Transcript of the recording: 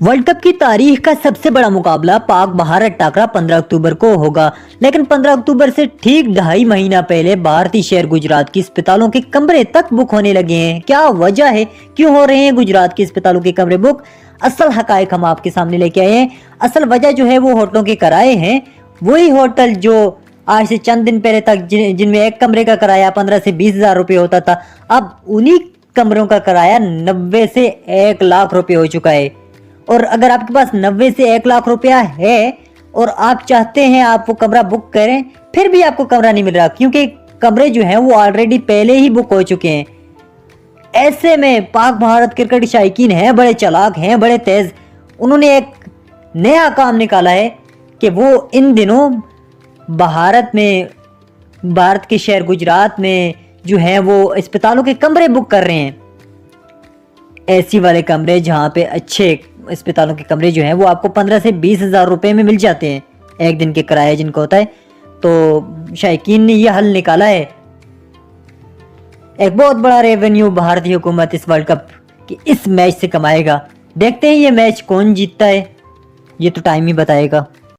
World cup की तारीख का सबसे बड़ा मुकाबला पाक भारत टाकरा 15 अक्टूबर को होगा, लेकिन 15 अक्टूबर से ठीक 2.5 महीना पहले भारतीय शहर गुजरात की अस्पतालों के कमरे तक बुक होने लगे हैं। क्या वजह है, क्यों हो रहे हैं गुजरात के अस्पतालों के कमरे बुक? असल हकायक हम आपके सामने लेके आए हैं। असल वजह जो है वो होटलों के किराए हैं। वही होटल जो आज से चंद दिन पहले तक जिनमें एक कमरे का किराया 15 से 20 हजार रुपये होता था, अब उन्हीं कमरों का किराया 90 से 1 लाख रुपए हो चुका है। और अगर आपके पास 90 से 1 लाख रुपया है और आप चाहते हैं आप वो कमरा बुक करें, फिर भी आपको कमरा नहीं मिल रहा, क्योंकि कमरे जो हैं वो ऑलरेडी पहले ही बुक हो चुके हैं। ऐसे में पाक भारत क्रिकेट शायकीन हैं, बड़े चालाक हैं, बड़े तेज। उन्होंने एक नया काम निकाला है कि वो इन दिनों भारत के शहर गुजरात में जो है वो अस्पतालों के कमरे बुक कर रहे हैं। ऐसी वाले कमरे जहाँ पे अच्छे अस्पतालों के कमरे जो हैं वो आपको 15 से 20 हजार रुपये में मिल जाते हैं, एक दिन के किराया जिनका होता है। तो शायकीन ने यह हल निकाला है। एक बहुत बड़ा रेवेन्यू भारतीय हुकूमत इस वर्ल्ड कप की इस मैच से कमाएगा। देखते हैं ये मैच कौन जीतता है, ये तो टाइम ही बताएगा।